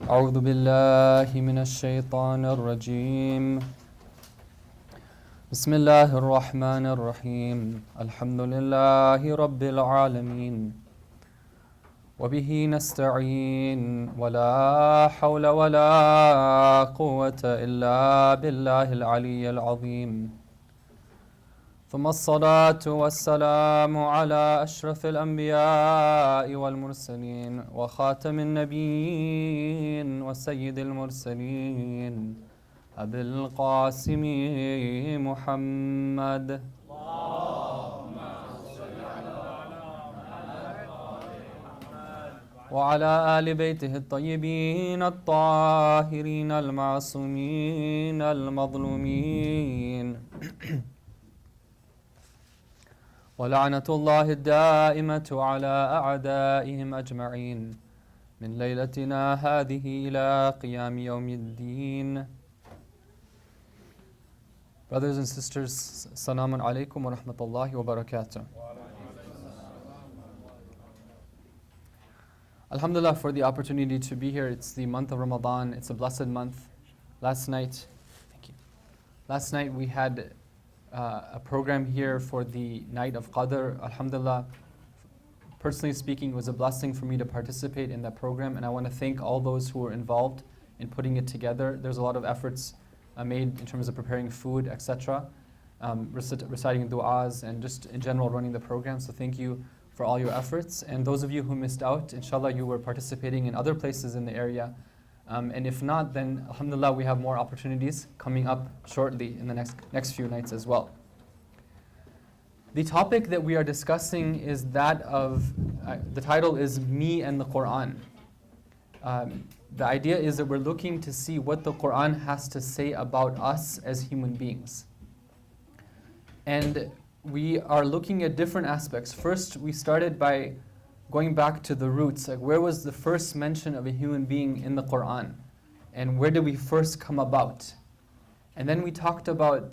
أعوذ بالله من الشيطان الرجيم بسم الله الرحمن الرحيم الحمد لله رب العالمين وبه نستعين ولا حول ولا قوة إلا بالله العلي العظيم ثم الصلاة والسلام على أشرف الأنبياء والمرسلين وخاتم النبيين وسيد المرسلين أبي القاسم محمد وعلى آل بيته الطيبين الطاهرين المعصومين المظلومين ولعنة الله الدائمة على أعدائهم أجمعين من ليلتنا هذه إلى قيام يوم الدين. Brothers and sisters, Assalamu alaikum wa rahmatullahi wa barakatuh. Alhamdulillah for the opportunity to be here. It's the month of Ramadan. It's a blessed month. Last night we had a program here for the night of Qadr. Alhamdulillah, personally speaking, it was a blessing for me to participate in that program, and I want to thank all those who were involved in putting it together. There's a lot of efforts made in terms of preparing food, etc., reciting du'as, and just in general running the program. So thank you for all your efforts. And those of you who missed out, inshallah, you were participating in other places in the area. And if not, then alhamdulillah, we have more opportunities coming up shortly in the next few nights as well. The topic that we are discussing is that of, the title is Me and the Quran. The idea is that we're looking to see what the Quran has to say about us as human beings. And we are looking at different aspects. First, we started by going back to the roots, like where was the first mention of a human being in the Quran? And where did we first come about? And then we talked about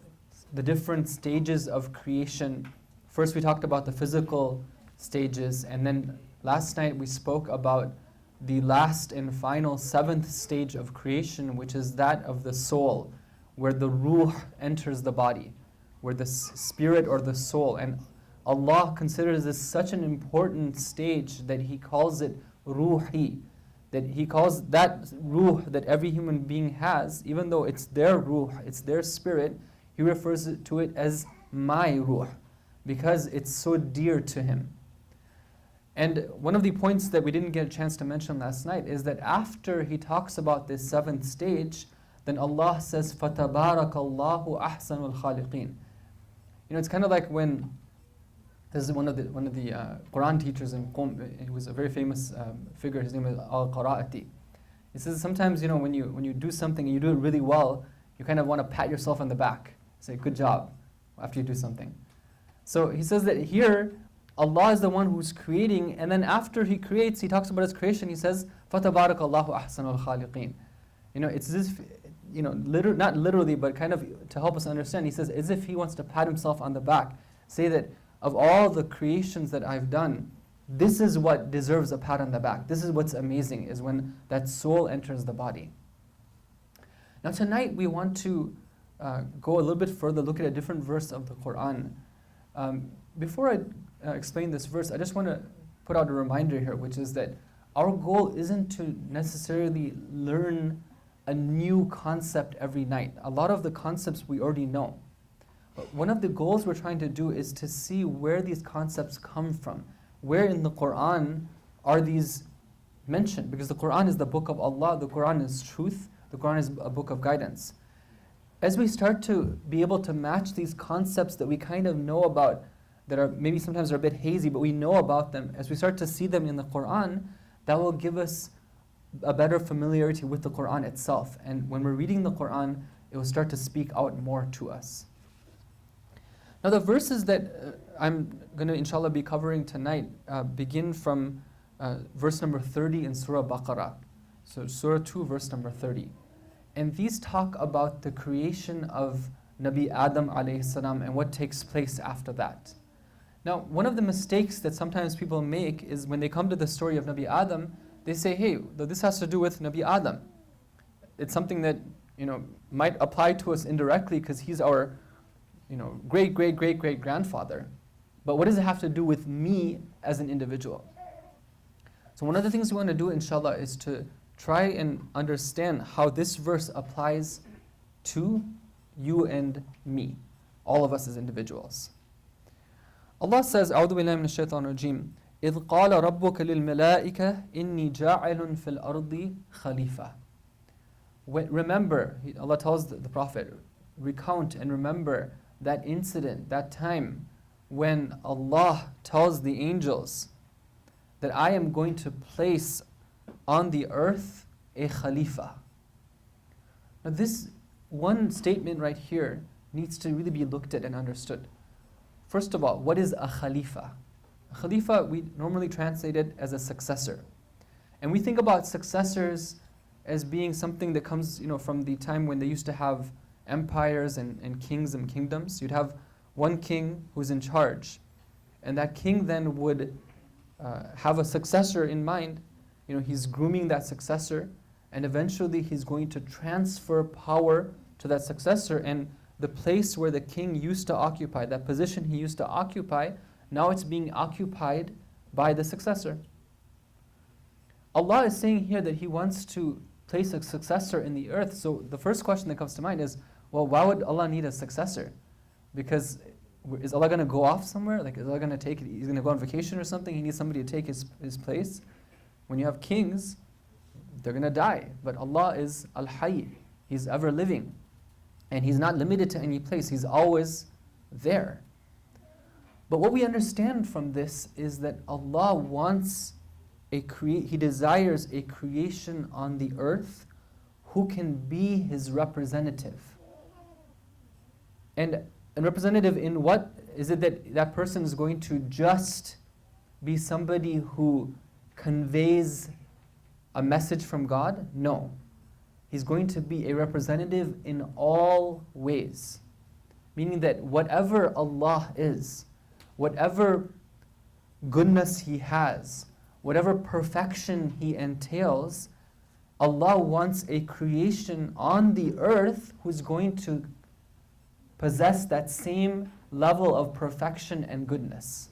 the different stages of creation. First we talked about the physical stages, and then last night we spoke about the last and final seventh stage of creation, which is that of the soul, where the ruh enters the body, where the spirit or the soul. And Allah considers this such an important stage that He calls it ruhi, that He calls that ruh that every human being has, even though it's their ruh, it's their spirit, He refers to it as my ruh, because it's so dear to Him. And one of the points that we didn't get a chance to mention last night is that after He talks about this seventh stage, then Allah says, فَتَبَارَكَ اللَّهُ أَحْسَنُ الْخَالِقِينَ. It's kind of like when this is one of the Quran teachers in Qom. He was a very famous figure. His name is Al-Qara'ati. He says sometimes, when you do something and you do it really well, you kind of want to pat yourself on the back, say good job after you do something. So he says that here Allah is the one who's creating, and then after He creates, He talks about His creation. He says, فَتَبَارَكَ اللَّهُ أَحْسَنُ الْخَالِقِينَ. It's as if, not literally, but kind of to help us understand. He says, as if He wants to pat Himself on the back, say that of all the creations that I've done, this is what deserves a pat on the back. This is what's amazing, is when that soul enters the body. Now tonight we want to go a little bit further, look at a different verse of the Quran. Before I explain this verse, I just want to put out a reminder here, which is that our goal isn't to necessarily learn a new concept every night. A lot of the concepts we already know. But one of the goals we're trying to do is to see where these concepts come from. Where in the Quran are these mentioned? Because the Quran is the book of Allah, the Quran is truth, the Quran is a book of guidance. As we start to be able to match these concepts that we kind of know about, that are maybe sometimes are a bit hazy, but we know about them, as we start to see them in the Quran, that will give us a better familiarity with the Quran itself. And when we're reading the Quran, it will start to speak out more to us. Now the verses that I'm going to inshallah be covering tonight begin from verse number 30 in Surah Baqarah. So Surah 2, verse number 30. And these talk about the creation of Nabi Adam alayhi salam and what takes place after that. Now, one of the mistakes that sometimes people make is when they come to the story of Nabi Adam, they say, hey, this has to do with Nabi Adam. It's something that, might apply to us indirectly because he's our, great, great, great, great grandfather. But what does it have to do with me as an individual? So one of the things we want to do, inshallah, is to try and understand how this verse applies to you and me, all of us as individuals. Allah says, أعوذ بالله من الشيطان الرجيم إذ قال ربك للملائكة إني جاعل في الأرض خليفة. Remember, Allah tells the Prophet, recount and remember that incident, that time when Allah tells the angels that I am going to place on the earth a khalifa. Now this one statement right here needs to really be looked at and understood. First of all, what is a khalifa? A khalifa, we normally translate it as a successor. And we think about successors as being something that comes from the time when they used to have empires and kings and kingdoms. You'd have one king who's in charge. And that king then would have a successor in mind. He's grooming that successor. And eventually he's going to transfer power to that successor. And the place where the king used to occupy, that position he used to occupy, now it's being occupied by the successor. Allah is saying here that He wants to place a successor in the earth. So the first question that comes to mind is, well, why would Allah need a successor? Because is Allah going to go off somewhere? Like, is Allah going to take it? He's going to go on vacation or something? He needs somebody to take his place. When you have kings, they're going to die. But Allah is Al-Hayy. He's ever living. And He's not limited to any place. He's always there. But what we understand from this is that Allah wants He desires a creation on the earth who can be His representative. And representative in what? Is it that that person is going to just be somebody who conveys a message from God? No. He's going to be a representative in all ways. Meaning that whatever Allah is, whatever goodness He has, whatever perfection He entails, Allah wants a creation on the earth who's going to possess that same level of perfection and goodness.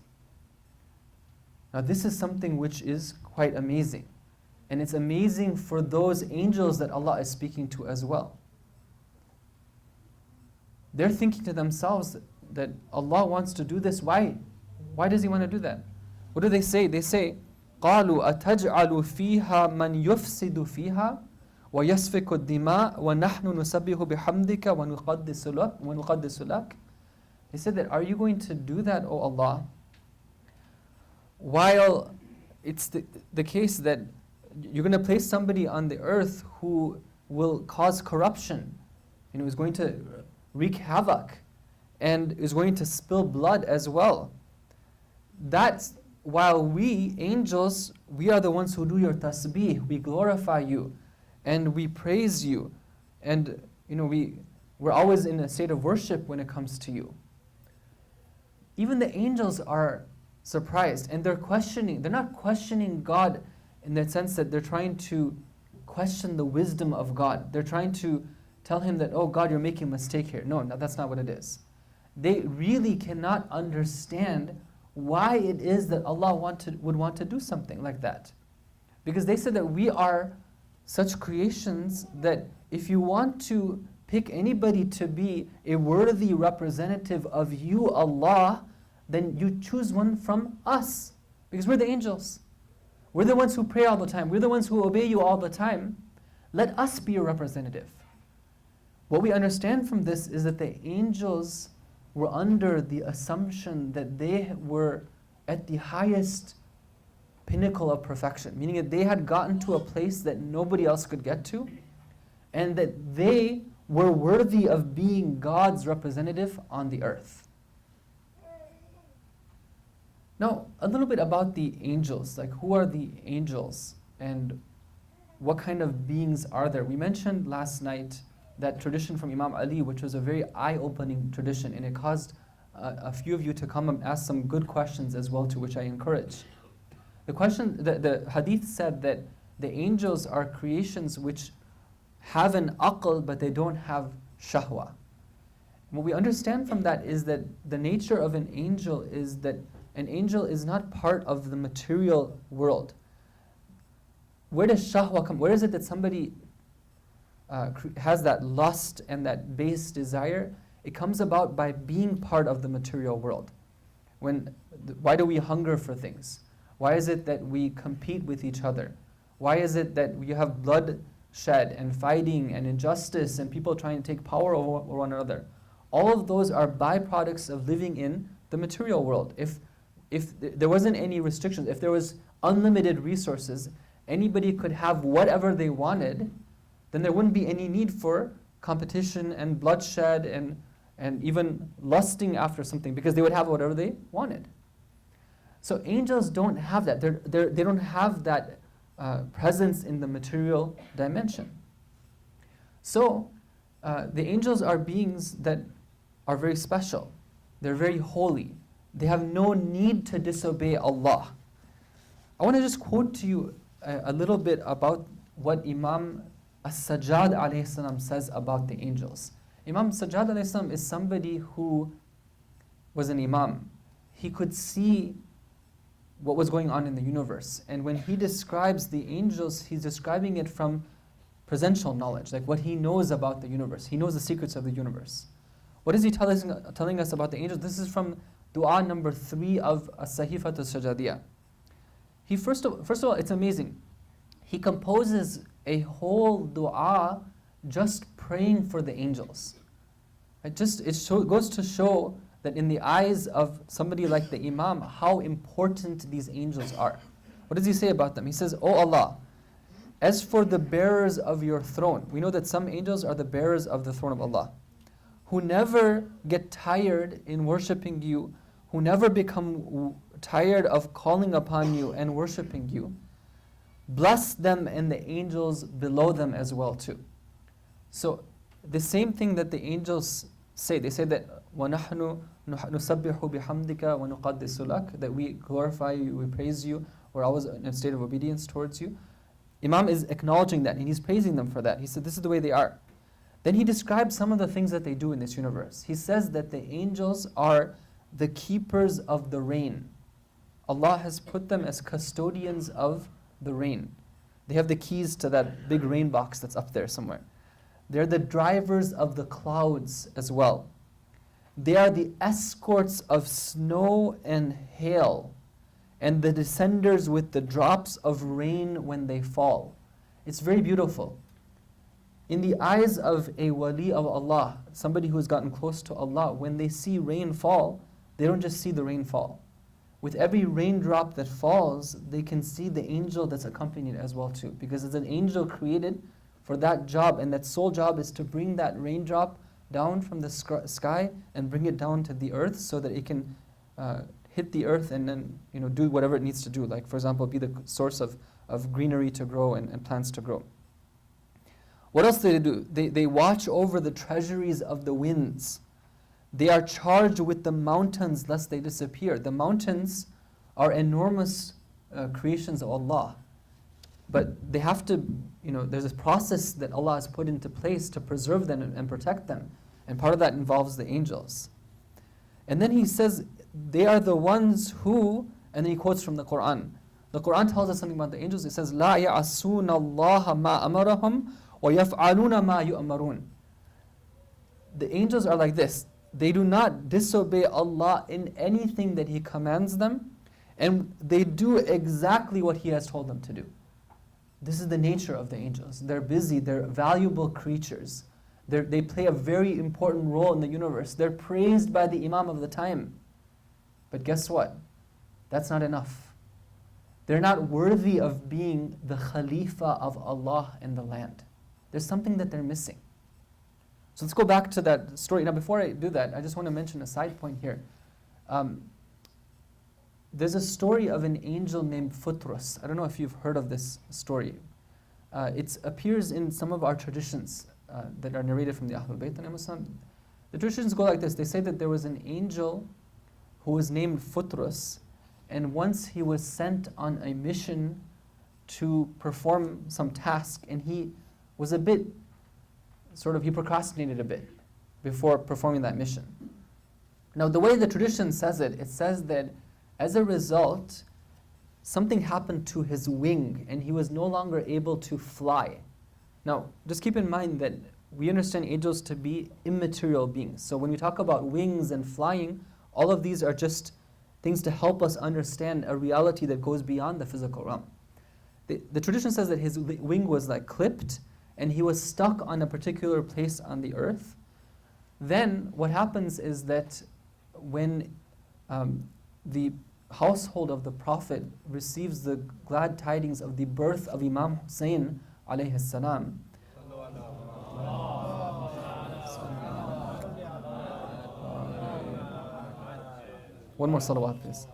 Now this is something which is quite amazing. And it's amazing for those angels that Allah is speaking to as well. They're thinking to themselves that Allah wants to do this. Why? Why does He want to do that? What do they say? They say, قَالُوا أَتَجْعَلُ فِيهَا مَنْ يُفْسِدُ فِيهَا وَيَسْفِكُ الدِّمَاء وَنَحْنُ نُسَبِّحُ بِحَمْدِكَ وَنُقَدِّسُ لَكَ. They said that, are you going to do that, O Allah? While it's the case that you're going to place somebody on the earth who will cause corruption, is going to wreak havoc, and is going to spill blood as well. That's while we, angels, we are the ones who do your tasbih, we glorify you, and we praise you, and we're always in a state of worship when it comes to you. Even the angels are surprised, and they're questioning. They're not questioning God in the sense that they're trying to question the wisdom of God. They're trying to tell Him that, oh God, you're making a mistake here. No, that's not what it is. They really cannot understand why it is that Allah would want to do something like that. Because they said that we are such creations that if you want to pick anybody to be a worthy representative of you, Allah, then you choose one from us. Because we're the angels. We're the ones who pray all the time. We're the ones who obey you all the time. Let us be your representative. What we understand from this is that the angels were under the assumption that they were at the highest pinnacle of perfection, meaning that they had gotten to a place that nobody else could get to, and that they were worthy of being God's representative on the earth. Now, a little bit about the angels, like who are the angels and what kind of beings are there? We mentioned last night that tradition from Imam Ali, which was a very eye-opening tradition, and it caused a few of you to come and ask some good questions as well, to which I encourage. The hadith said that The angels are creations which have an aql, but they don't have shahwa. What we understand from that is that the nature of an angel is that an angel is not part of the material world. Where does shahwa come? Where is it that somebody has that lust and that base desire? It comes about by being part of the material world. Why do we hunger for things? Why is it that we compete with each other? Why is it that you have bloodshed and fighting and injustice and people trying to take power over one another? All of those are byproducts of living in the material world. If there wasn't any restrictions, if there was unlimited resources, anybody could have whatever they wanted, then there wouldn't be any need for competition and bloodshed and even lusting after something, because they would have whatever they wanted. So angels don't have that. They don't have that presence in the material dimension. So the angels are beings that are very special. They're very holy. They have no need to disobey Allah. I want to just quote to you a little bit about what Imam As-Sajjad alayhi salam says about the angels. Imam Sajjad alayhi salam is somebody who was an imam. He could see what was going on in the universe. And when he describes the angels, he's describing it from presential knowledge, like what he knows about the universe. He knows the secrets of the universe. What is he telling us about the angels? This is from dua number 3 of As-Sahifat As-Sajadiyah. First of all, it's amazing. He composes a whole dua just praying for the angels. It goes to show that in the eyes of somebody like the Imam, how important these angels are. What does he say about them? He says, "O Allah, as for the bearers of your throne," we know that some angels are the bearers of the throne of Allah, who never get tired in worshipping you, who never become tired of calling upon you and worshipping you, bless them and the angels below them as well too. So the same thing that the angels say, they say that وَنَحْنُ نُسَبِّحُ بِحَمْدِكَ وَنُقَدِّسُ لَكَ, that we glorify you, we praise you, we're always in a state of obedience towards you. Imam is acknowledging that and he's praising them for that. He said this is the way they are. Then he describes some of the things that they do in this universe. He says that the angels are the keepers of the rain. Allah has put them as custodians of the rain. They have the keys to that big rain box that's up there somewhere. They're the drivers of the clouds as well. They are the escorts of snow and hail, and the descenders with the drops of rain when they fall. It's very beautiful. In the eyes of a wali of Allah, somebody who has gotten close to Allah, when they see rain fall, they don't just see the rain fall. With every raindrop that falls, they can see the angel that's accompanied as well too, because it's an angel created for that job, and that sole job is to bring that raindrop down from the sky and bring it down to the earth so that it can hit the earth and then do whatever it needs to do, like for example be the source of greenery to grow and plants to grow. What else do? They watch over the treasuries of the winds. They are charged with the mountains lest they disappear. The mountains are enormous creations of Allah, but they have to, there's a process that Allah has put into place to preserve them and protect them, and part of that involves the angels. And then he says they are the ones who, and then he quotes from the Quran. The Quran tells us something about the angels. It says, "La ya'asuna Allah ma amarahum wa yaf'aluna ma yu'marun." The angels are like this. They do not disobey Allah in anything that He commands them, and they do exactly what He has told them to do. This is the nature of the angels. They're busy, they're valuable creatures. They play a very important role in the universe. They're praised by the Imam of the time. But guess what? That's not enough. They're not worthy of being the Khalifa of Allah in the land. There's something that they're missing. So let's go back to that story. Now before I do that, I just want to mention a side point here. There's a story of an angel named Futrus. I don't know if you've heard of this story. It appears in some of our traditions that are narrated from the Ahlul Bayt and Muslim. The traditions go like this. They say that there was an angel who was named Futrus, and once he was sent on a mission to perform some task, and he was a bit, he procrastinated a bit before performing that mission. Now, the way the tradition says it, it says that as a result, something happened to his wing, and he was no longer able to fly. Now, just keep in mind that we understand angels to be immaterial beings. So when we talk about wings and flying, all of these are just things to help us understand a reality that goes beyond the physical realm. The tradition says that his wing was like clipped, and he was stuck on a particular place on the earth. Then what happens is that when the household of the Prophet receives the glad tidings of the birth of Imam Hussein alayhi salam, one more salawat, please.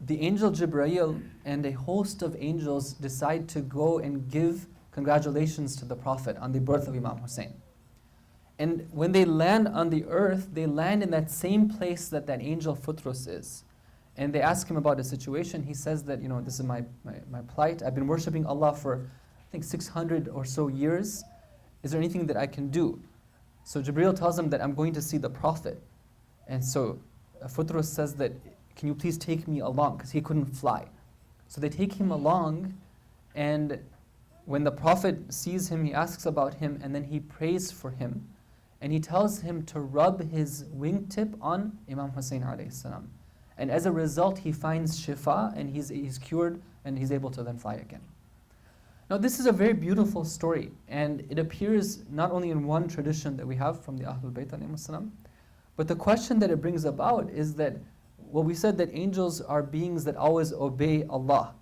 The angel Jibreel and a host of angels decide to go and give congratulations to the Prophet on the birth of Imam Hussein. And when they land on the earth, they land in that same place that angel Futrus is. And they ask him about his situation. He says that, this is my plight. I've been worshipping Allah for, I think, 600 or so years. Is there anything that I can do? So Jibreel tells him that I'm going to see the Prophet. And so Futrus says that, can you please take me along? Because he couldn't fly. So they take him along, and when the Prophet sees him, he asks about him, and then he prays for him. And he tells him to rub his wingtip on Imam Hussein alayhi salam. And as a result, he finds shifa, and he's cured, and he's able to then fly again. Now, this is a very beautiful story, and it appears not only in one tradition that we have from the Ahlul Bayt alayhi salam, but the question that it brings about is that, well, we said that angels are beings that always obey Allah.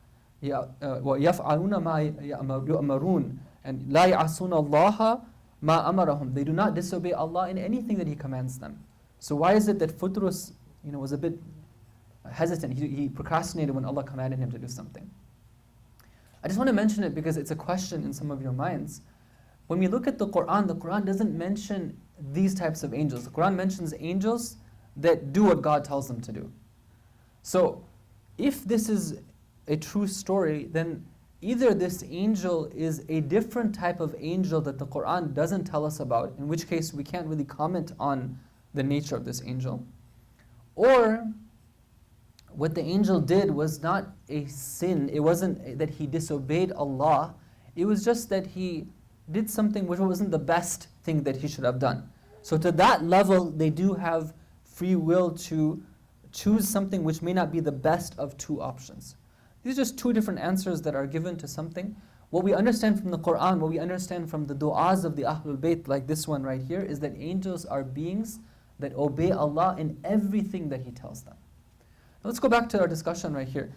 وَيَفْعَلُونَ مَا يَأْمَرُونَ and لَا يَعْصُونَ اللَّهَ مَا أَمَرَهُمْ. They do not disobey Allah in anything that He commands them. So why is it that Futrus was a bit hesitant? He procrastinated when Allah commanded him to do something. I just want to mention it because it's a question in some of your minds. When we look at the Quran doesn't mention these types of angels. The Quran mentions angels that do what God tells them to do. So, if this is a true story, then either this angel is a different type of angel that the Quran doesn't tell us about, in which case we can't really comment on the nature of this angel, or what the angel did was not a sin. It wasn't that he disobeyed Allah. It was just that he did something which wasn't the best thing that he should have done. So to that level, they do have free will to choose something which may not be the best of two options. These are just two different answers that are given to something. What we understand from the Quran, what we understand from the du'as of the Ahlul Bayt, like this one right here, is that angels are beings that obey Allah in everything that He tells them. Now let's go back to our discussion right here.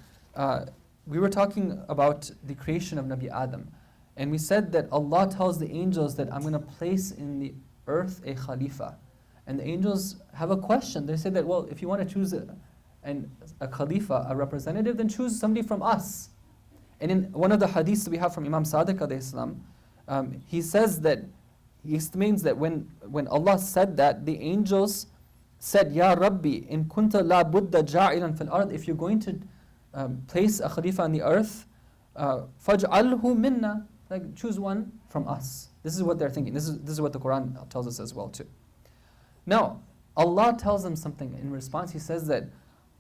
We were talking about the creation of Nabi Adam. And we said that Allah tells the angels that I'm going to place in the earth a Khalifa. And the angels have a question. They say that, well, if you want to choose a Khalifa, a representative, then choose somebody from us. And in one of the hadiths that we have from Imam Sadiq alayhi salam, he says that, he explains that when Allah said that, the angels said, Ya Rabbi, in kunta la budda ja'ilan fil ard, if you're going to place a Khalifa on the earth, faj'alhu minna, like choose one from us. This is what they're thinking. This is what the Quran tells us as well too. Now, Allah tells them something in response. He says that,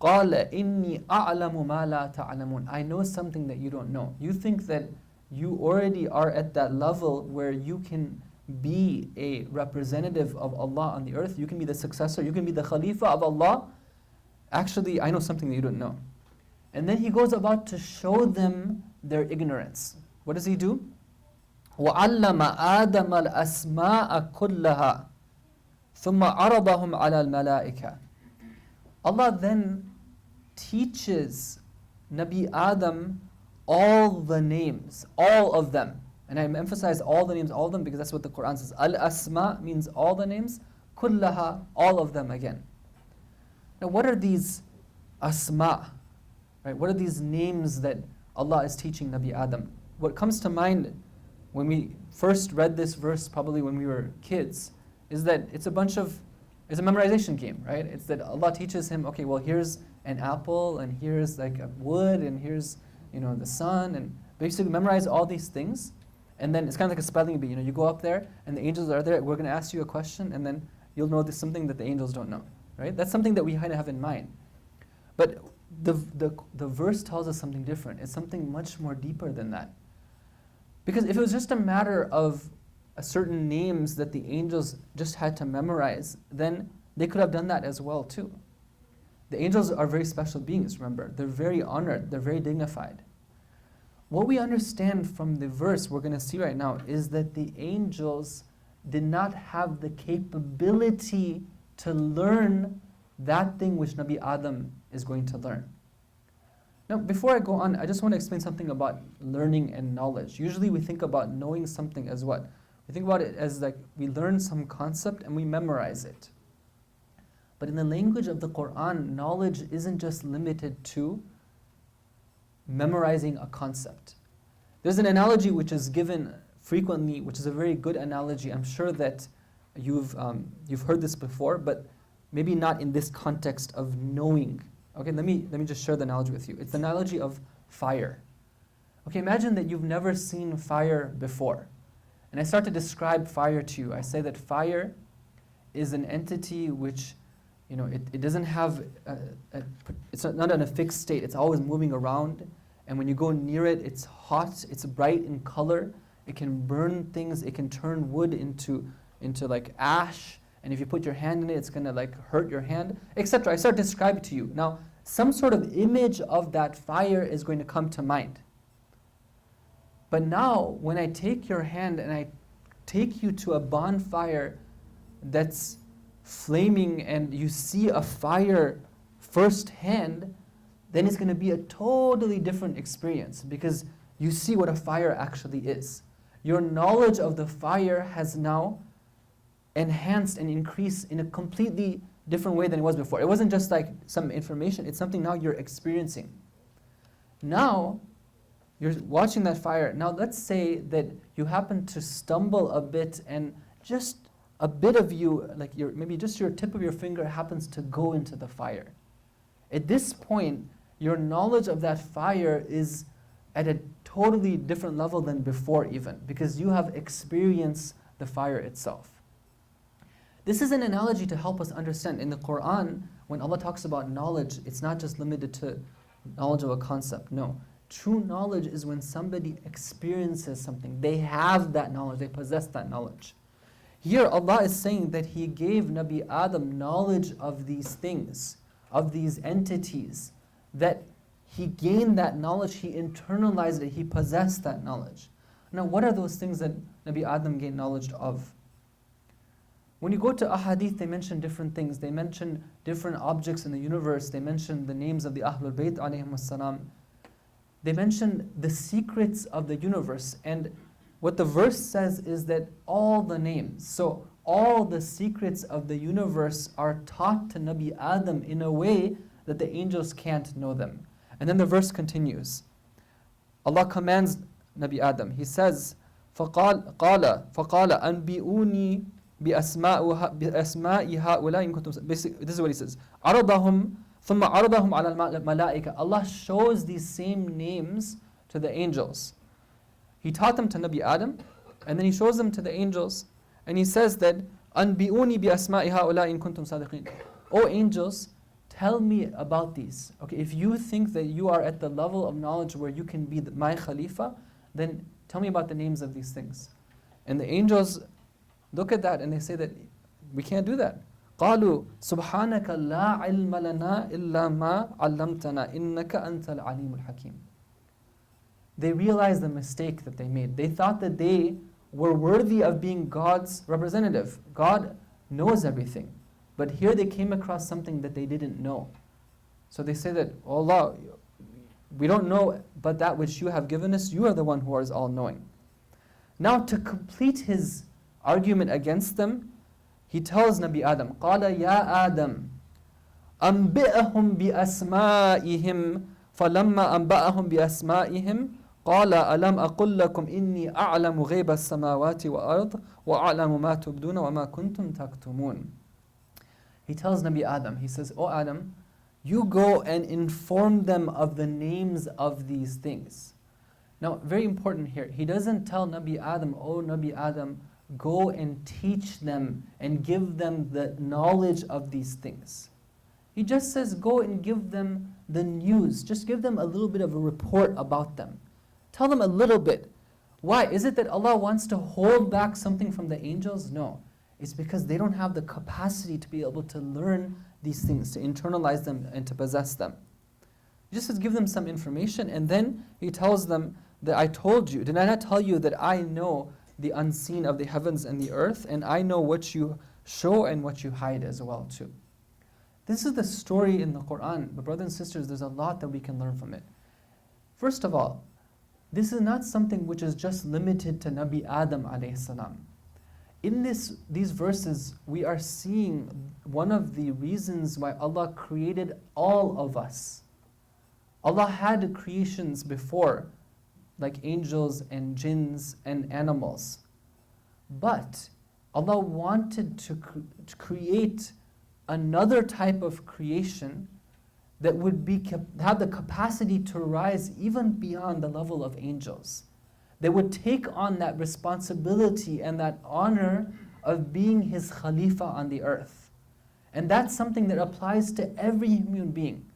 قَالَ إِنِّي أَعْلَمُ مَا لَا تَعْلَمُونَ. I know something that you don't know. You think that you already are at that level where you can be a representative of Allah on the earth. You can be the successor. You can be the Khalifa of Allah. Actually, I know something that you don't know. And then He goes about to show them their ignorance. What does He do? وَعَلَّمَ آدَمَ الْأَسْمَاءَ كُلَّهَا ثُمَّ عَرَضَهُمْ عَلَى الْمَلَائِكَةِ. Allah then teaches Nabi Adam all the names, all of them. And I emphasize all the names, all of them, because that's what the Quran says. Al-Asma means all the names, kullaha, all of them again. Now what are these asma? Right? What are these names that Allah is teaching Nabi Adam? What comes to mind when we first read this verse, probably when we were kids, is that it's a bunch of It's a memorization game, right? It's that Allah teaches him, okay, well, here's an apple, and here's like a wood, and here's, the sun, and basically memorize all these things. And then it's kind of like a spelling bee. You go up there, and the angels are there. We're going to ask you a question, and then you'll know there's something that the angels don't know, right? That's something that we kind of have in mind. But the verse tells us something different. It's something much more deeper than that. Because if it was just a matter of certain names that the angels just had to memorize, then they could have done that as well too. The angels are very special beings, remember. They're very honored. They're very dignified. What we understand from the verse we're going to see right now is that the angels did not have the capability to learn that thing which Nabi Adam is going to learn. Now, before I go on, I just want to explain something about learning and knowledge. Usually we think about knowing something as what? We think about it as like we learn some concept and we memorize it. But in the language of the Quran, knowledge isn't just limited to memorizing a concept. There's an analogy which is given frequently, which is a very good analogy. I'm sure that you've heard this before, but maybe not in this context of knowing. Okay, let me just share the analogy with you. It's the analogy of fire. Okay, imagine that you've never seen fire before. And I start to describe fire to you. I say that fire is an entity which, it doesn't have, it's not in a fixed state. It's always moving around. And when you go near it, it's hot, it's bright in color. It can burn things. It can turn wood into like ash. And if you put your hand in it, it's going to like hurt your hand, etc. I start describing to you. Now, some sort of image of that fire is going to come to mind. But now, when I take your hand and I take you to a bonfire that's flaming and you see a fire firsthand, then it's going to be a totally different experience because you see what a fire actually is. Your knowledge of the fire has now enhanced and increased in a completely different way than it was before. It wasn't just like some information, it's something now you're experiencing. Now, you're watching that fire. Now let's say that you happen to stumble a bit and just a bit of you, like maybe just your tip of your finger happens to go into the fire. At this point, your knowledge of that fire is at a totally different level than before even, because you have experienced the fire itself. This is an analogy to help us understand. In the Quran, when Allah talks about knowledge, it's not just limited to knowledge of a concept. No. True knowledge is when somebody experiences something. They have that knowledge. They possess that knowledge. Here, Allah is saying that He gave Nabi Adam knowledge of these things, of these entities, that he gained that knowledge, he internalized it, he possessed that knowledge. Now, what are those things that Nabi Adam gained knowledge of? When you go to ahadith, they mention different things. They mention different objects in the universe. They mention the names of the Ahlul Bayt alayhim wassalam. They mention the secrets of the universe. And what the verse says is that all the names, so all the secrets of the universe are taught to Nabi Adam in a way that the angels can't know them. And then the verse continues. Allah commands Nabi Adam. He says, فَقَالَ أَنْبِئُونِي بِأَسْمَاءِ هَؤُلَاءِ إِن كُنتُمْ. Basically, this is what he says. عَرَضَهُمْ ثُمَّ عَرَضَهُمْ عَلَى الْمَلَائِكَةِ. Allah shows these same names to the angels. He taught them to Nabi Adam, and then He shows them to the angels, and He says that أَنْبِئُونِي بِأَسْمَاءِ هَؤُلَاءِ إِن كُنتُمْ صَادِقِينَ. O angels, tell me about these. Okay, if you think that you are at the level of knowledge where you can be my Khalifa, then tell me about the names of these things. And the angels look at that and they say that we can't do that. قالوا سبحانك لا علم لنا إلا ما علمتنا إنك أنت العليم الحكيم. They realized the mistake that they made. They thought that they were worthy of being God's representative. God knows everything. But here they came across something that they didn't know. So they say that, oh Allah, we don't know, but that which you have given us, you are the one who is all-knowing. Now to complete his argument against them, he tells Nabi Adam, قَالَ يَا آدَمْ أَنْبِئَهُمْ بِأَسْمَائِهِمْ فَلَمَّا أَنْبَأَهُمْ بِأَسْمَائِهِمْ قَالَ أَلَمْ أَقُلْ لَكُمْ إِنِّي أَعْلَمُ غَيْبَ السَّمَاوَاتِ وَالْأَرْضِ وَأَعْلَمُ مَا تُبْدُونَ وَمَا كُنْتُمْ تَكْتُمُونَ. He tells Nabi Adam, he says, "O Adam, you go and inform them of the names of these things." Now, very important here, he doesn't tell Nabi Adam, "Oh Nabi Adam, go and teach them and give them the knowledge of these things." He just says, go and give them the news. Just give them a little bit of a report about them. Tell them a little bit. Why? Is it that Allah wants to hold back something from the angels? No. It's because they don't have the capacity to be able to learn these things, to internalize them and to possess them. He just says, give them some information, and then he tells them that I told you. Did I not tell you that I know the unseen of the heavens and the earth, and I know what you show and what you hide as well too. This is the story in the Quran. But brothers and sisters, there's a lot that we can learn from it. First of all, this is not something which is just limited to Nabi Adam alayhi salam. In these verses, we are seeing one of the reasons why Allah created all of us. Allah had creations before, like angels and jinns and animals. But Allah wanted to create another type of creation that would have the capacity to rise even beyond the level of angels. They would take on that responsibility and that honor of being His Khalifa on the earth. And that's something that applies to every human being.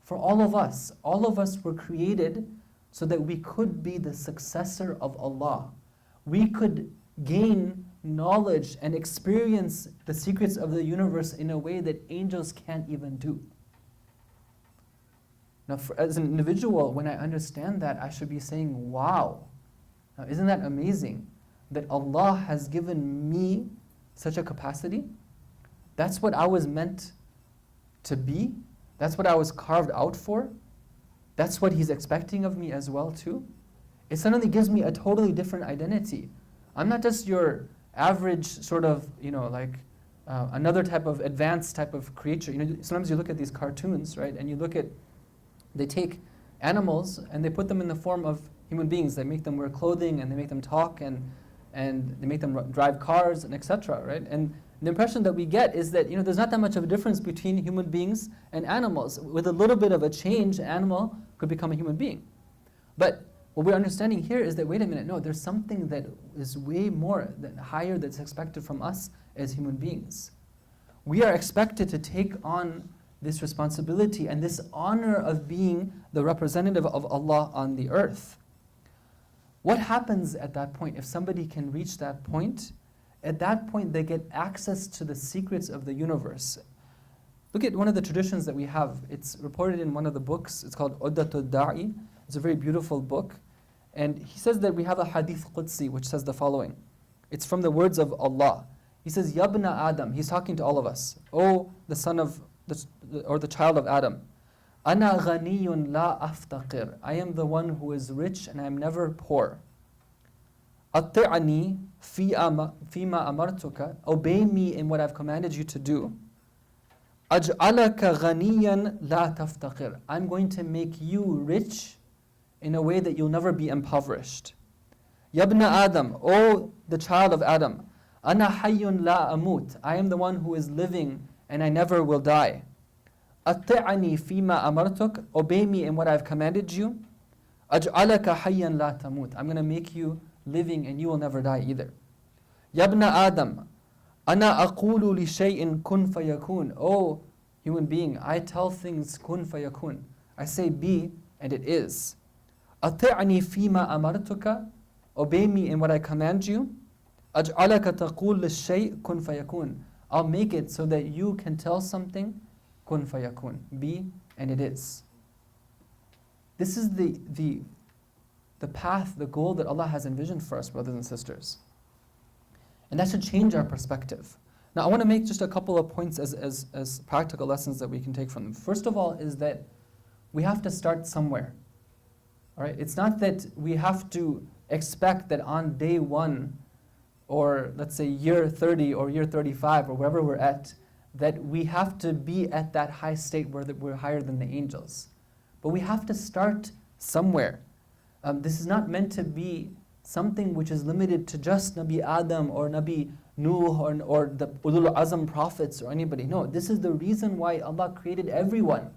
For all of us were created so that we could be the successor of Allah. We could gain knowledge and experience the secrets of the universe in a way that angels can't even do. Now, as an individual, when I understand that, I should be saying, wow. Now, isn't that amazing that Allah has given me such a capacity? That's what I was meant to be. That's what I was carved out for. That's what He's expecting of me as well too. It suddenly gives me a totally different identity. I'm not just your average sort of, another type of advanced type of creature. Sometimes you look at these cartoons, right? And you look at, they take animals and they put them in the form of human beings. They make them wear clothing and they make them talk and they make them drive cars and etc. Right? And the impression that we get is that there's not that much of a difference between human beings and animals. With a little bit of a change, an animal could become a human being. But what we're understanding here is that, wait a minute, no, there's something that is way more, higher that's expected from us as human beings. We are expected to take on this responsibility and this honor of being the representative of Allah on the earth. What happens at that point? If somebody can reach that point, at that point they get access to the secrets of the universe. Look at one of the traditions that we have. It's reported in one of the books. It's called Uddatul Da'i. It's a very beautiful book. And he says that we have a hadith Qudsi which says the following. It's from the words of Allah. He says, Yabna Adam. He's talking to all of us. Oh, the son of, the child of Adam. Ana ghaniyun la aftaqir. I am the one who is rich and I am never poor. Atti'ani fima amartuka. Obey me in what I've commanded you to do. Aj'alaka ghaniyan la taftaqir. I'm going to make you rich in a way that you'll never be impoverished. Yabna Adam, O the child of Adam, Ana hayyun la amut. I am the one who is living and I never will die. Atti'ani fima amartuk. Obey me in what I've commanded you. Aj'alaka hayyan la tamut. I'm going to make you living and you will never die either. Yabna Adam, Ana aqulu li shay'in kun fayakun. O human being, I tell things kun fayakun. I say be and it is. Atti'ani fima amartuka. Obey me in what I command you. Aj'alaka taqul lish-shay' kun fayakun. I'll make it so that you can tell something kun fayakun. Be and it is. This is the path, the goal that Allah has envisioned for us, brothers and sisters. And that should change our perspective. Now I want to make just a couple of points as practical lessons that we can take from them. First of all is that we have to start somewhere. All right? It's not that we have to expect that on day 1 or let's say year 30 or year 35 or wherever we're at, that we have to be at that high state where we're higher than the angels. But we have to start somewhere. This is not meant to be something which is limited to just Nabi Adam or Nabi Nuh or the Ulul Azam prophets or anybody. No, this is the reason why Allah created everyone.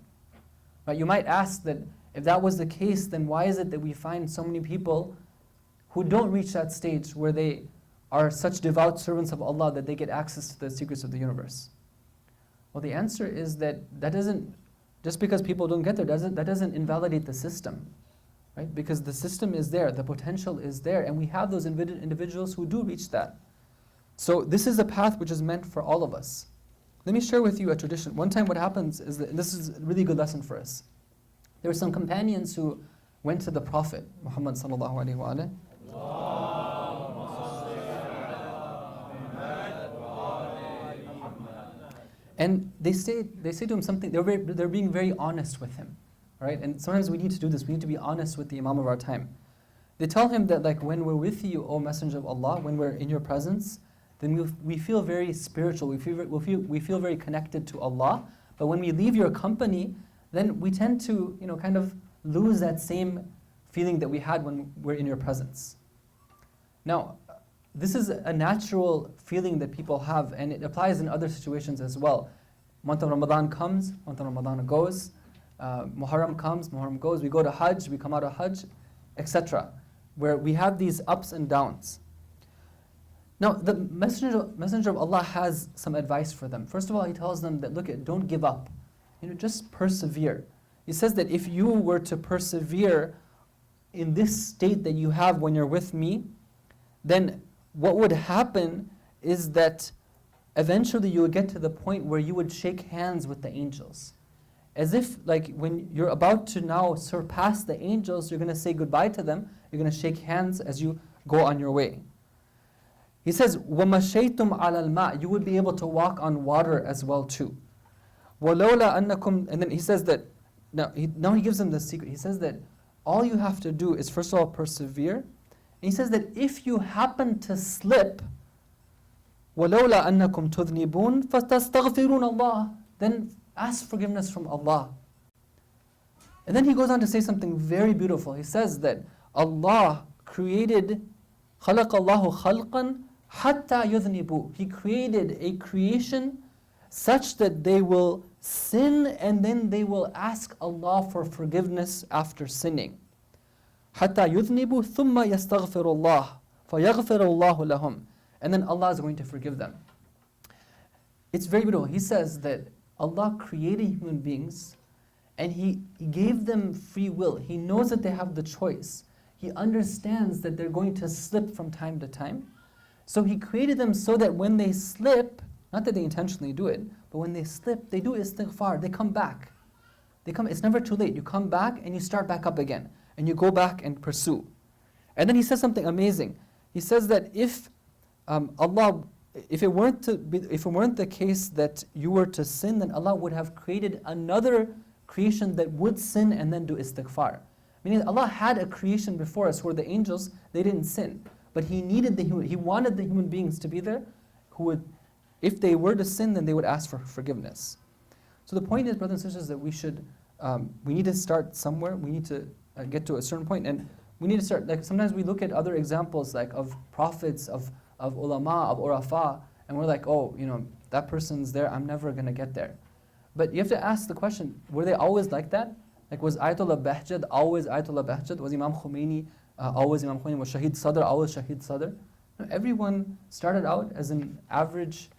Right? You might ask that if that was the case, then why is it that we find so many people who don't reach that stage where they are such devout servants of Allah that they get access to the secrets of the universe? Well, the answer is that doesn't, just because people don't get there, that doesn't invalidate the system. Right? Because the system is there, the potential is there, and we have those individuals who do reach that. So this is a path which is meant for all of us. Let me share with you a tradition. One time what happens is that, and this is a really good lesson for us. There were some companions who went to the Prophet, Muhammad sallallahu alaihi wasallam. And they say to him something, they're being very honest with him. Right? And sometimes we need to do this. We need to be honest with the Imam of our time. They tell him that, like, when we're with you, O Messenger of Allah, when we're in your presence, then we feel very spiritual. We feel very connected to Allah. But when we leave your company, then we tend to, kind of lose that same feeling that we had when we're in your presence. Now, this is a natural feeling that people have, and it applies in other situations as well. Month of Ramadan comes, month of Ramadan goes. Muharram comes, Muharram goes. We go to Hajj, we come out of Hajj, etc. Where we have these ups and downs. Now, the Messenger of Allah has some advice for them. First of all, he tells them that, don't give up. Just persevere. He says that if you were to persevere in this state that you have when you're with me, then what would happen is that eventually you would get to the point where you would shake hands with the angels. As if, like, when you're about to now surpass the angels, you're going to say goodbye to them, you're going to shake hands as you go on your way. He says, وَمَشَيْتُمْ عَلَى الْمَاءِ. You would be able to walk on water as well too. وَلَوْلَا أَنَّكُمْ. And then he says that, now he gives them the secret. He says that all you have to do is, first of all, persevere. And he says that if you happen to slip, وَلَوْلَا أَنَّكُمْ تُذْنِبُونَ فَتَسْتَغْفِرُونَ اللَّهِ. Then ask forgiveness from Allah. And then he goes on to say something very beautiful. He says that Allah created, خَلَقَ اللَّهُ خَلْقًا حَتَّى يُذْنِبُوا. He created a creation such that they will sin and then they will ask Allah for forgiveness after sinning. حَتَّى يُذْنِبُوا ثُمَّ يَسْتَغْفِرُ اللَّهُ فَيَغْفِرُ اللَّهُ لَهُمْ. And then Allah is going to forgive them. It's very beautiful. He says that Allah created human beings and He gave them free will. He knows that they have the choice. He understands that they're going to slip from time to time. So He created them so that when they slip, not that they intentionally do it, but when they slip, they do istighfar, they come back. It's never too late. You come back and you start back up again. And you go back and pursue. And then He says something amazing. He says that if it weren't the case that you were to sin, then Allah would have created another creation that would sin and then do istighfar. Meaning Allah had a creation before us where the angels, they didn't sin. But He wanted the human beings to be there who would, if they were to sin, then they would ask for forgiveness. So the point is, brothers and sisters, that we need to start somewhere. We need to get to a certain point, and we need to start, like, sometimes we look at other examples, like of prophets, of ulama, of urafa, and we're like, oh, that person's there, I'm never going to get there. But you have to ask the question, were they always like that? Like, was Ayatollah Bahjad always Ayatollah Bahjad? Was Imam Khomeini always Imam Khomeini? Was Shahid Sadr always Shahid Sadr? No, everyone started out as an average,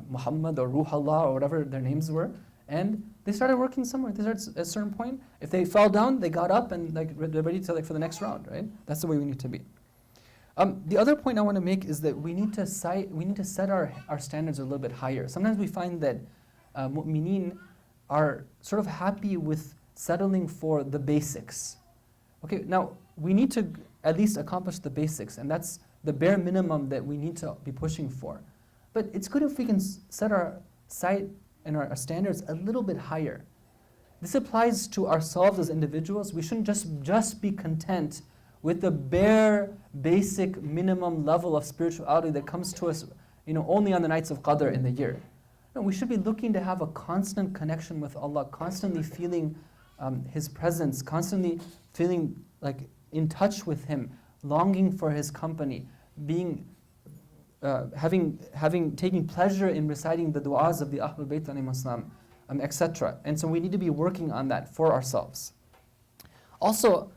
Muhammad or Ruh Allah or whatever their names were, and they started working somewhere. They started at a certain point. If they fell down, they got up and they're ready to for the next round, right? That's the way we need to be. The other point I want to make is that we need to set our standards a little bit higher. Sometimes we find that mu'mineen are sort of happy with settling for the basics. Okay, now we need to at least accomplish the basics, and that's the bare minimum that we need to be pushing for. But it's good if we can set our sight and our standards a little bit higher. This applies to ourselves as individuals. We shouldn't just be content with the bare, basic, minimum level of spirituality that comes to us, only on the nights of Qadr in the year. No, we should be looking to have a constant connection with Allah, constantly feeling His presence, constantly feeling like in touch with Him, longing for His company, being taking pleasure in reciting the du'as of the Ahlul Bayt alayhim, etc. And so we need to be working on that for ourselves. Also,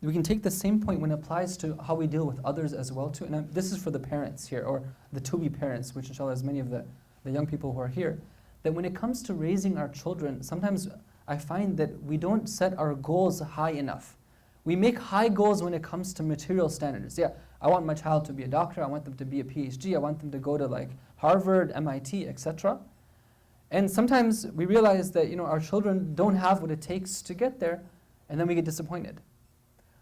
we can take the same point when it applies to how we deal with others as well too. And this is for the parents here, or the to-be parents, which inshallah is many of the young people who are here, that when it comes to raising our children, sometimes I find that we don't set our goals high enough. We make high goals when it comes to material standards. Yeah, I want my child to be a doctor, I want them to be a PhD, I want them to go to like Harvard, MIT, etc. And sometimes we realize that our children don't have what it takes to get there, and then we get disappointed.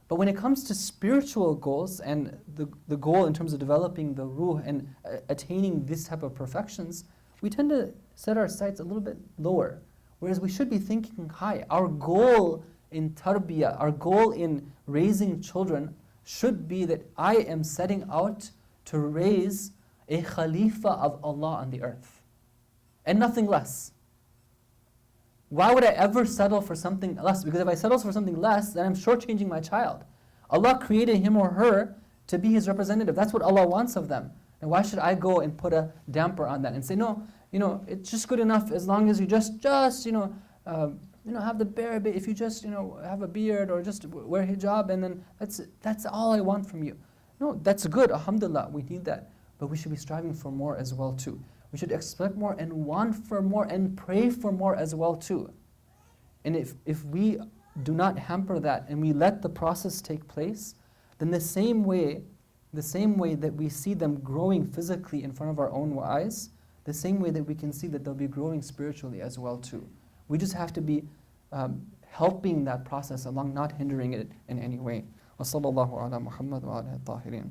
But when it comes to spiritual goals and the goal in terms of developing the ruh and attaining this type of perfections, we tend to set our sights a little bit lower, whereas we should be thinking high. Our goal in tarbiyah, our goal in raising children should be that I am setting out to raise a Khalifa of Allah on the earth, and nothing less. Why would I ever settle for something less? Because if I settle for something less, then I'm shortchanging my child. Allah created him or her to be His representative. That's what Allah wants of them. And why should I go and put a damper on that and say, no, it's just good enough as long as you just have the bare bit. If you just have a beard or just wear hijab, and then that's all I want from you. No, that's good. Alhamdulillah, we need that. But we should be striving for more as well too. We should expect more and want for more and pray for more as well too. And if we do not hamper that and we let the process take place, then the same way that we see them growing physically in front of our own eyes, the same way that we can see that they'll be growing spiritually as well too. We just have to be helping that process along, not hindering it in any way. وصلى الله على محمد وعلى الطاهرين.